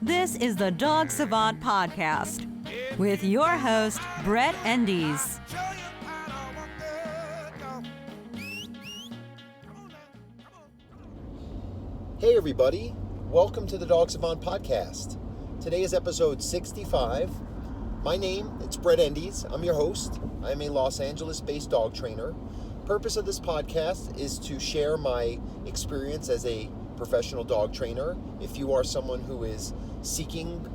This is the Dog Savant Podcast with your host, Brett Endies. Hey everybody, welcome to the Dog Savant Podcast. Today is episode 65. My name, it's Brett Endies. I'm your host. I am a Los Angeles-based dog trainer. Purpose of this podcast is to share my experience as a professional dog trainer. If you are someone who is seeking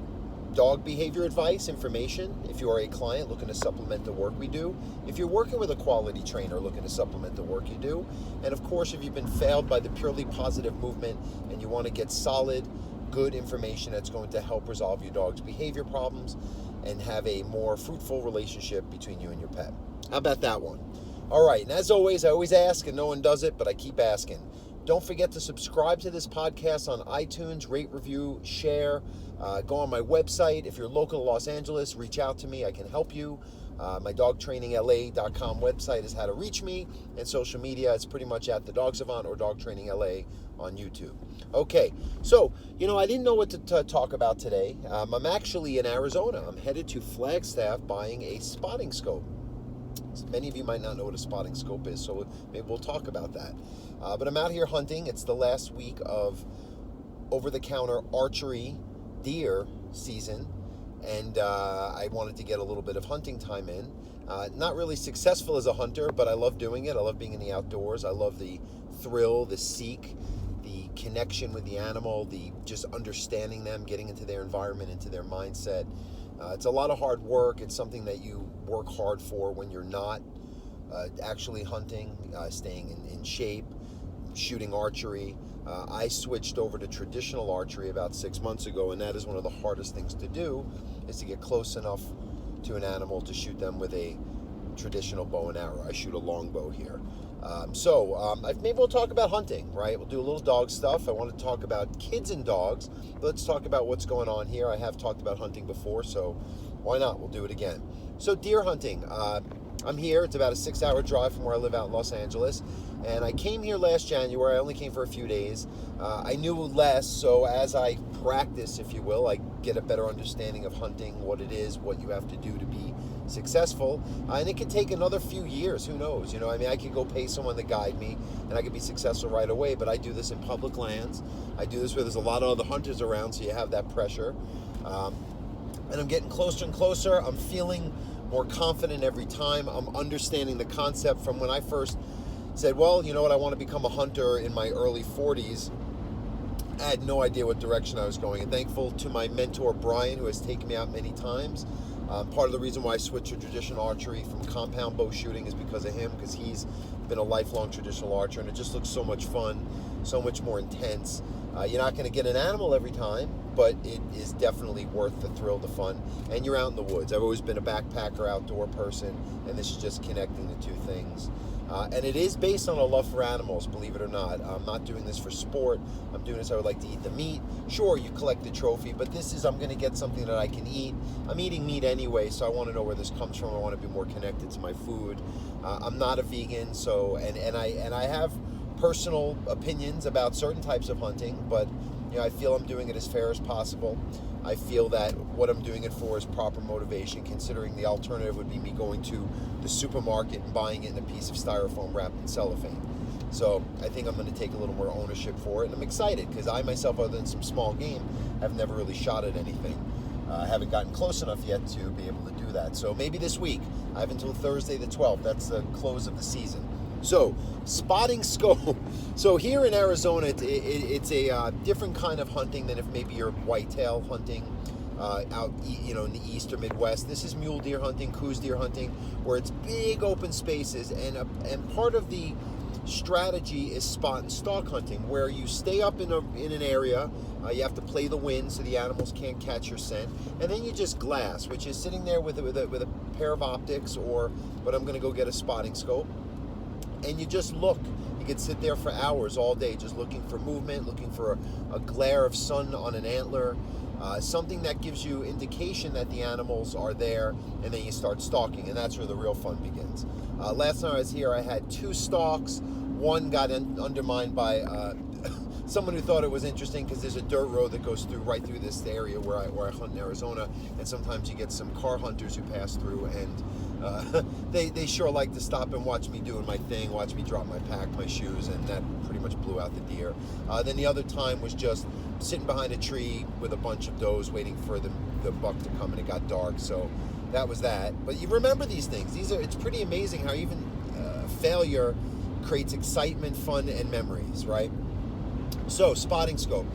dog behavior advice, information, if you are a client looking to supplement the work we do, if you're working with a quality trainer looking to supplement the work you do, and of course if you've been failed by the purely positive movement and you want to get solid, good information that's going to help resolve your dog's behavior problems and have a more fruitful relationship between you and your pet. How about that one? All right, and as always, I always ask and no one does it, but I keep asking. Don't forget to subscribe to this podcast on iTunes, rate, review, share. Go on my website. If you're local to Los Angeles, reach out to me. I can help you. My dogtrainingla.com website is how to reach me. And social media, it's pretty much at the Dog Savant or Dog Training LA on YouTube. Okay, so, I didn't know what to talk about today. I'm actually in Arizona. I'm headed to Flagstaff buying a spotting scope. Many of you might not know what a spotting scope is, so maybe we'll talk about that. But I'm out here hunting. It's the last week of over-the-counter archery deer season, and I wanted to get a little bit of hunting time in. Not really successful as a hunter, but I love doing it. I love being in the outdoors. I love the thrill, the seek, the connection with the animal, the just understanding them, getting into their environment, into their mindset. It's a lot of hard work. It's something that you work hard for when you're not actually hunting, staying in shape, shooting archery. I switched over to traditional archery about 6 months ago, and that is one of the hardest things to do, is to get close enough to an animal to shoot them with a traditional bow and arrow. I shoot a longbow here. Maybe we'll talk about hunting, right? We'll do a little dog stuff. I want to talk about kids and dogs. Let's talk about what's going on here. I have talked about hunting before, so why not? We'll do it again. So deer hunting. I'm here. It's about a 6-hour drive from where I live out in Los Angeles. And I came here last January. I only came for a few days. I knew less, so as I practice, if you will, I get a better understanding of hunting, what it is, what you have to do to be successful. And it could take another few years. Who knows? I could go pay someone to guide me, and I could be successful right away. But I do this in public lands. I do this where there's a lot of other hunters around, so you have that pressure. And I'm getting closer and closer. I'm feeling more confident every time. I'm understanding the concept from when I first said, well, you know what, I want to become a hunter in my early 40s. I had no idea what direction I was going. And thankful to my mentor, Brian, who has taken me out many times. Part of the reason why I switched to traditional archery from compound bow shooting is because of him, because he's been a lifelong traditional archer, and it just looks so much fun, so much more intense. You're not going to get an animal every time, but it is definitely worth the thrill, the fun, and you're out in the woods. I've always been a backpacker, outdoor person, and this is just connecting the two things. And it is based on a love for animals, believe it or not. I'm not doing this for sport. I'm doing this, I would like to eat the meat. Sure, you collect the trophy, but this is, I'm going to get something that I can eat. I'm eating meat anyway, so I want to know where this comes from. I want to be more connected to my food. I'm not a vegan, so, and I have personal opinions about certain types of hunting, but I feel I'm doing it as fair as possible. I feel that what I'm doing it for is proper motivation, considering the alternative would be me going to the supermarket and buying it in a piece of styrofoam wrapped in cellophane. So I think I'm going to take a little more ownership for it, and I'm excited because I myself, other than some small game, have never really shot at anything. I haven't gotten close enough yet to be able to do that. So maybe this week. I have until Thursday the 12th. That's the close of the season. So, spotting scope. So here in Arizona, it's a different kind of hunting than if maybe you're whitetail hunting out, in the east or Midwest. This is mule deer hunting, coos deer hunting, where it's big open spaces, and part of the strategy is spot and stalk hunting, where you stay up in an area. You have to play the wind so the animals can't catch your scent, and then you just glass, which is sitting there with a pair of optics, but I'm going to go get a spotting scope. And you just look. You could sit there for hours all day just looking for movement, looking for a glare of sun on an antler, something that gives you indication that the animals are there, and then you start stalking, and that's where the real fun begins. Last time I was here, I had 2 stalks. One got undermined by someone who thought it was interesting because there's a dirt road that goes right through this area where I hunt in Arizona, and sometimes you get some car hunters who pass through, and they sure like to stop and watch me doing my thing, watch me drop my pack, my shoes, and that pretty much blew out the deer. Then the other time was just sitting behind a tree with a bunch of does waiting for the buck to come, and it got dark, so that was that. But you remember these things. It's pretty amazing how even failure creates excitement, fun, and memories, right? So, spotting scope.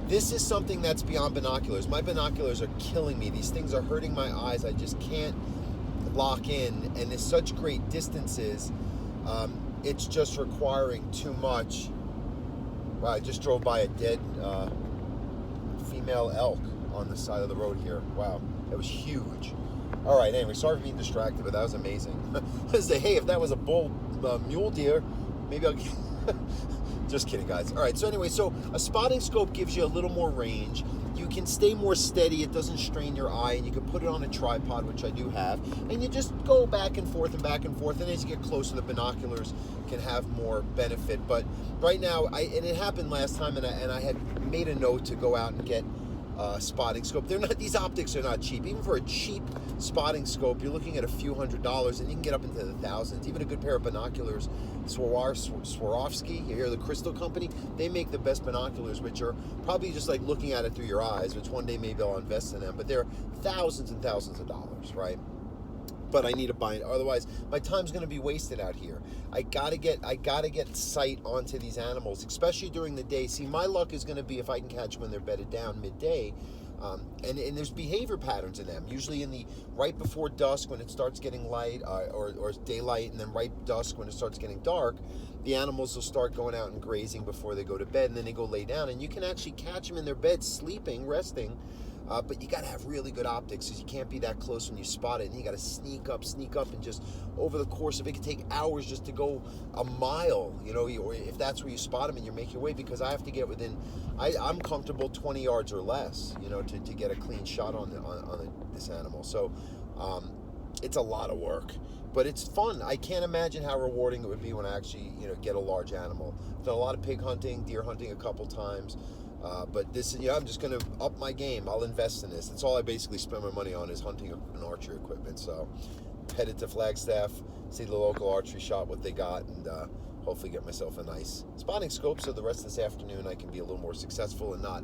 This is something that's beyond binoculars. My binoculars are killing me. These things are hurting my eyes. I just can't lock in, and there's such great distances. It's just requiring too much. Wow, I just drove by a dead female elk on the side of the road here. Wow, that was huge. All right, anyway, sorry for being distracted, but that was amazing. I say, hey, if that was a bull mule deer, maybe I'll get... Just kidding, guys. All right, so anyway, so a spotting scope gives you a little more range. You can stay more steady. It doesn't strain your eye, and you can put it on a tripod, which I do have, and you just go back and forth, and as you get closer, the binoculars can have more benefit. But right now, and it happened last time, and I had made a note to go out and get spotting scope. These optics are not cheap. Even for a cheap spotting scope, you're looking at a few $100s, and you can get up into the thousands. Even a good pair of binoculars, Swarovski, you hear the Crystal Company, they make the best binoculars, which are probably just like looking at it through your eyes, which one day maybe I'll invest in them, but they're thousands and thousands of dollars, right? But I need to buy it, otherwise my time's going to be wasted out here. I gotta get sight onto these animals, especially during the day. See, my luck is going to be if I can catch them when they're bedded down midday. And there's behavior patterns in them, usually in the right before dusk when it starts getting light, or daylight, and then right dusk when it starts getting dark. The animals will start going out and grazing before they go to bed, and then they go lay down, and you can actually catch them in their bed sleeping, resting. But you got to have really good optics, because you can't be that close when you spot it, and you got to sneak up, and just over the course of it can take hours just to go a mile, or if that's where you spot them and you make your way, because I have to get within, I'm comfortable 20 yards or less, to get a clean shot on this animal. So it's a lot of work, but it's fun. I can't imagine how rewarding it would be when I actually, get a large animal. I've done a lot of pig hunting, deer hunting a couple times. But this, I'm just going to up my game. I'll invest in this. That's all I basically spend my money on, is hunting and archery equipment. So headed to Flagstaff, see the local archery shop, what they got, and hopefully get myself a nice spotting scope so the rest of this afternoon I can be a little more successful and not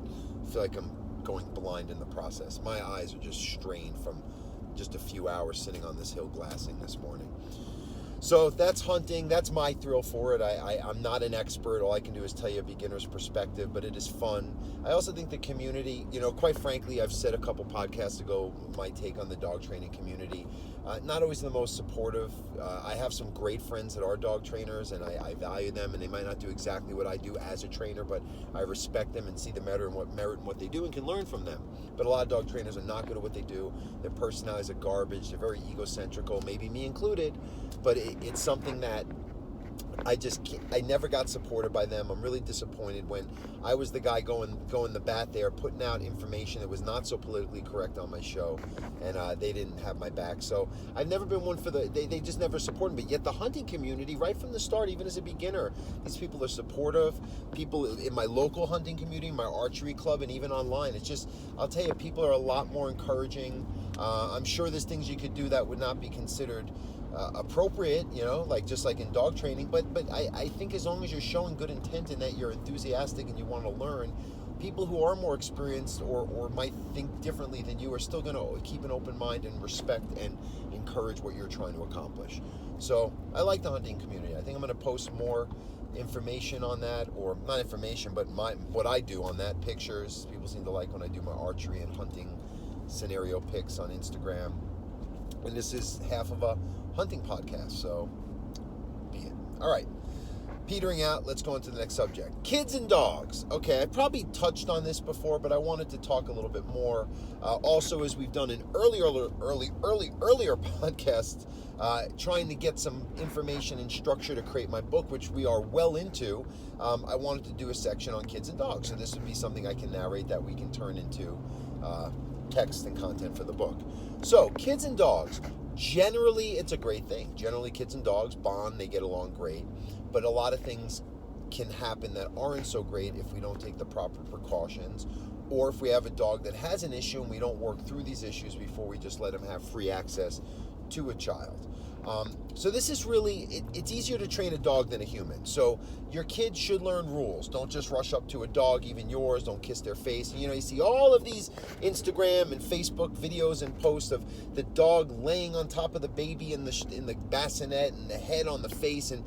feel like I'm going blind in the process. My eyes are just strained from just a few hours sitting on this hill glassing this morning. So that's hunting. That's my thrill for it. I'm not an expert. All I can do is tell you a beginner's perspective, but it is fun. I also think the community, quite frankly, I've said a couple podcasts ago, my take on the dog training community, not always the most supportive. I have some great friends that are dog trainers, and I value them, and they might not do exactly what I do as a trainer, but I respect them and see the merit in what they do and can learn from them. But a lot of dog trainers are not good at what they do. Their personalities are garbage. They're very egocentrical, maybe me included, but it's something that I never got supported by them. I'm really disappointed when I was the guy going the bat there, putting out information that was not so politically correct on my show, and they didn't have my back. So I've never been one for they just never supported me. Yet the hunting community, right from the start, even as a beginner, these people are supportive. People in my local hunting community, my archery club, and even online, it's just, I'll tell you, people are a lot more encouraging. I'm sure there's things you could do that would not be considered appropriate, just like in dog training, but I think as long as you're showing good intent and that you're enthusiastic and you want to learn, people who are more experienced or might think differently than you are still going to keep an open mind and respect and encourage what you're trying to accomplish. So I like the hunting community. I think I'm going to post more information on that, or not information, but what I do on that, pictures. People seem to like when I do my archery and hunting scenario pics on Instagram. And this is half of a hunting podcast, so be it. All right, petering out, let's go on to the next subject. Kids and dogs. Okay, I probably touched on this before, but I wanted to talk a little bit more. Also, as we've done an earlier podcast, trying to get some information and structure to create my book, which we are well into, I wanted to do a section on kids and dogs. So this would be something I can narrate that we can turn into text and content for the book. So, kids and dogs. Generally, it's a great thing. Generally, kids and dogs bond, they get along great. But a lot of things can happen that aren't so great if we don't take the proper precautions, or if we have a dog that has an issue and we don't work through these issues before we just let him have free access to a child. So this is really, it's easier to train a dog than a human. So your kid should learn rules. Don't just rush up to a dog, even yours. Don't kiss their face. You see all of these Instagram and Facebook videos and posts of the dog laying on top of the baby in the bassinet and the head on the face. And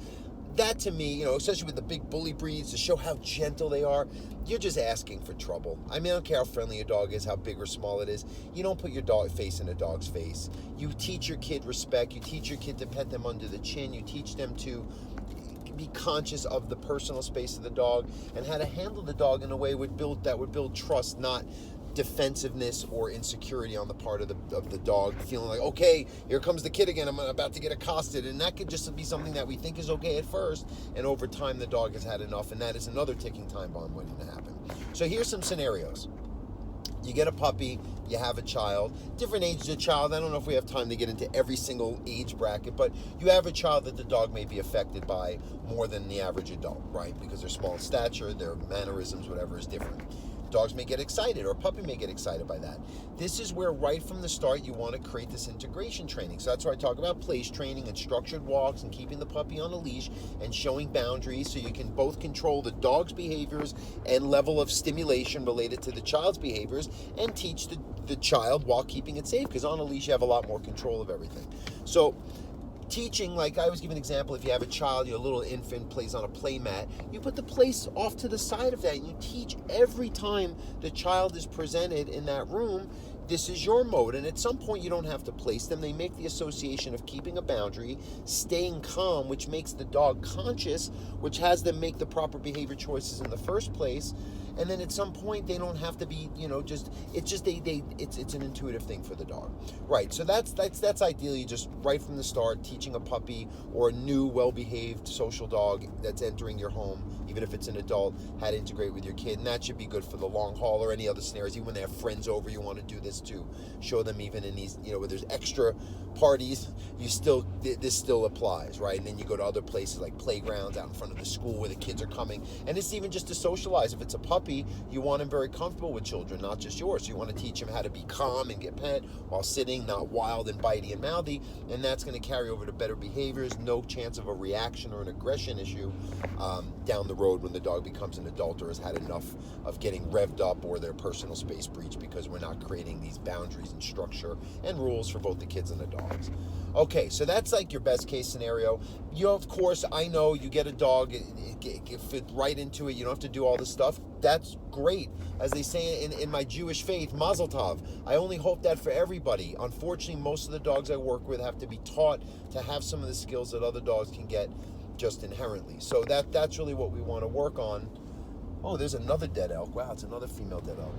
that to me, especially with the big bully breeds, to show how gentle they are, you're just asking for trouble. I don't care how friendly a dog is, how big or small it is. You don't put your dog face in a dog's face. You teach your kid respect. You teach your kid to pet them under the chin. You teach them to be conscious of the personal space of the dog and how to handle the dog in a way that would build trust, not defensiveness or insecurity on the part of the dog, feeling like, okay, here comes the kid again, I'm about to get accosted. And that could just be something that we think is okay at first, and over time the dog has had enough, and that is another ticking time bomb waiting to happen. So here's some scenarios. You get a puppy, you have a child, different ages of child. I don't know if we have time to get into every single age bracket, but you have a child that the dog may be affected by more than the average adult, right? Because they're small in stature, their mannerisms, whatever is different. Dogs may get excited, or a puppy may get excited by that. This is where right from the start you want to create this integration training. So that's where I talk about place training and structured walks and keeping the puppy on a leash and showing boundaries, so you can both control the dog's behaviors and level of stimulation related to the child's behaviors, and teach the child while keeping it safe, because on a leash you have a lot more control of everything. So teaching, like I always give an example, if you have a child, your little infant plays on a play mat, you put the place off to the side of that, and you teach every time the child is presented in that room, this is your mode. And at some point you don't have to place them. They make the association of keeping a boundary, staying calm, which makes the dog conscious, which has them make the proper behavior choices in the first place. And then at some point they don't have to be, it's an intuitive thing for the dog. Right. So that's ideally just right from the start, teaching a puppy or a new well-behaved social dog that's entering your home, even if it's an adult, how to integrate with your kid. And that should be good for the long haul or any other scenarios. Even when they have friends over, you want to do this too. Show them even in these, where there's extra parties, this still applies, right? And then you go to other places like playgrounds out in front of the school where the kids are coming. And it's even just to socialize. If it's a puppy, you want him very comfortable with children, not just yours. So you want to teach him how to be calm and get pet while sitting, not wild and bitey and mouthy. And that's going to carry over to better behaviors, no chance of a reaction or an aggression issue down the road when the dog becomes an adult or has had enough of getting revved up or their personal space breached, because we're not creating these boundaries and structure and rules for both the kids and the dogs. Okay, so that's like your best case scenario. Of course, I know you get a dog, it fit right into it. You don't have to do all this stuff. That's great. As they say in my Jewish faith, Mazel Tov. I only hope that for everybody. Unfortunately, most of the dogs I work with have to be taught to have some of the skills that other dogs can get just inherently. So that's really what we want to work on. Oh, there's another dead elk. Wow, it's another female dead elk.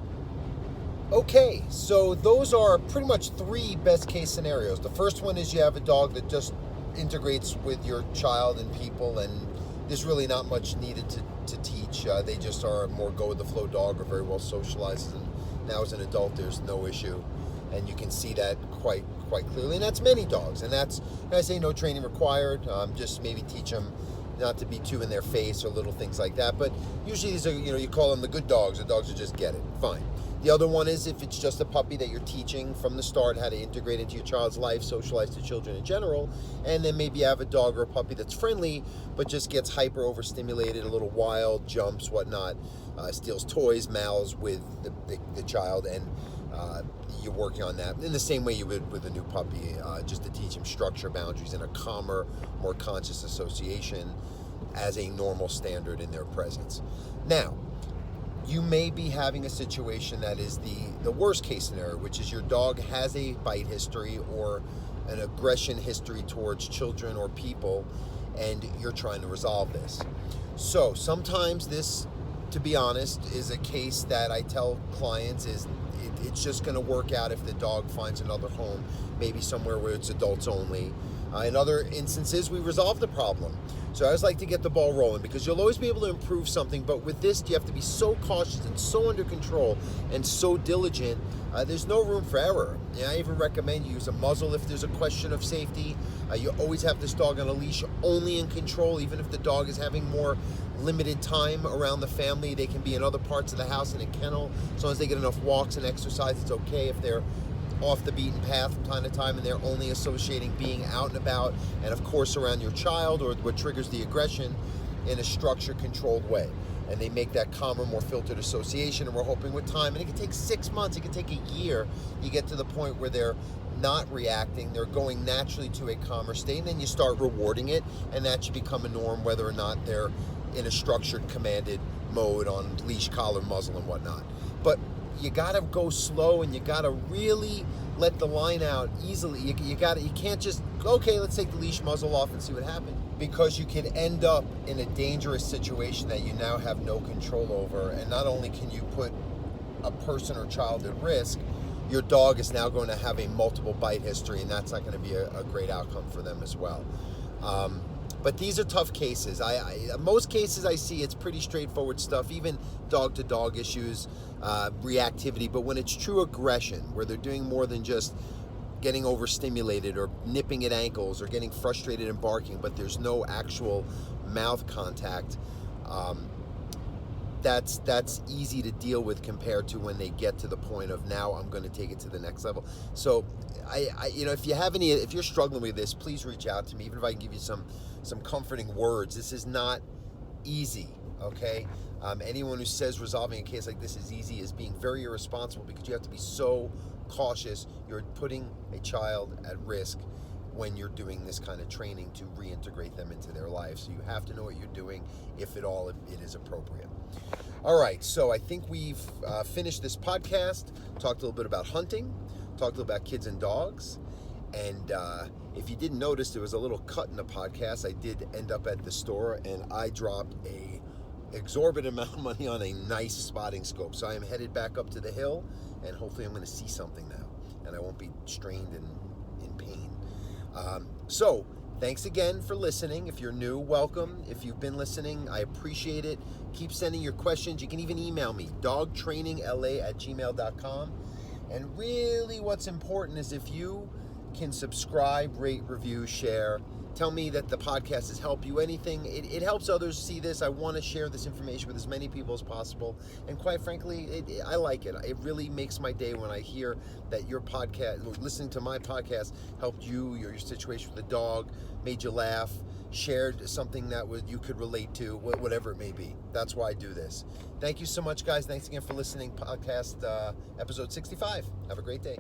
Okay, so those are pretty much three best case scenarios. The first one is you have a dog that just integrates with your child and people, and there's really not much needed to teach. They just are a more go with the flow dog, or very well socialized, and now as an adult there's no issue, and you can see that quite clearly. And that's many dogs, and that's, I say, no training required. Just maybe teach them not to be too in their face or little things like that. But usually these are, you call them the good dogs, the dogs that just get it. Fine. The other one is if it's just a puppy that you're teaching from the start how to integrate into your child's life, socialize to children in general, and then maybe you have a dog or a puppy that's friendly but just gets hyper overstimulated, a little wild, jumps, whatnot, steals toys, mouths with the child, and you're working on that in the same way you would with a new puppy, just to teach him structure, boundaries, and a calmer, more conscious association as a normal standard in their presence. Now, you may be having a situation that is the worst case scenario, which is your dog has a bite history or an aggression history towards children or people, and you're trying to resolve this. So sometimes this, to be honest, is a case that I tell clients it's just going to work out if the dog finds another home, maybe somewhere where it's adults only. In other instances, we resolve the problem. So I always like to get the ball rolling because you'll always be able to improve something, but with this, you have to be so cautious and so under control and so diligent. There's no room for error. I even recommend you use a muzzle if there's a question of safety. You always have this dog on a leash, only in control, even if the dog is having more limited time around the family. They can be in other parts of the house in a kennel. As long as they get enough walks and exercise, it's okay if they're off the beaten path from time to time and they're only associating being out and about and of course around your child or what triggers the aggression in a structured, controlled way. And they make that calmer, more filtered association, and we're hoping with time, and it can take 6 months, it can take a year, you get to the point where they're not reacting, they're going naturally to a calmer state, and then you start rewarding it, and that should become a norm whether or not they're in a structured, commanded mode on leash, collar, muzzle, and whatnot. But you gotta go slow, and you gotta really let the line out easily. You can't just, okay, let's take the leash, muzzle off and see what happens, because you can end up in a dangerous situation that you now have no control over. And not only can you put a person or child at risk, your dog is now going to have a multiple bite history, and that's not going to be a great outcome for them as well. But these are tough cases. Most cases I see, it's pretty straightforward stuff, even dog-to-dog issues, reactivity. But when it's true aggression, where they're doing more than just getting overstimulated or nipping at ankles or getting frustrated and barking, but there's no actual mouth contact, that's easy to deal with compared to when they get to the point of, now I'm going to take it to the next level. So if you're struggling with this, please reach out to me, even if I can give you some comforting words. This is not easy, okay? Anyone who says resolving a case like this is easy is being very irresponsible, because you have to be so cautious. You're putting a child at risk when you're doing this kind of training to reintegrate them into their life. So you have to know what you're doing, if at all it is appropriate. All right, so I think we've finished this podcast, talked a little bit about hunting, talked a little about kids and dogs, and if you didn't notice, there was a little cut in the podcast. I did end up at the store, and I dropped a exorbitant amount of money on a nice spotting scope. So I am headed back up to the hill, and hopefully I'm going to see something now, and I won't be strained and in pain. So thanks again for listening. If you're new, welcome. If you've been listening, I appreciate it. Keep sending your questions. You can even email me, dogtrainingla@gmail.com. And really what's important is if you can subscribe, rate, review, share, tell me that the podcast has helped you. Anything, it helps others see this. I want to share this information with as many people as possible. And quite frankly, I like it. It really makes my day when I hear that your podcast, listening to my podcast, helped you, your situation with the dog, made you laugh, shared something that you could relate to, whatever it may be. That's why I do this. Thank you so much, guys. Thanks again for listening. Podcast episode 65. Have a great day.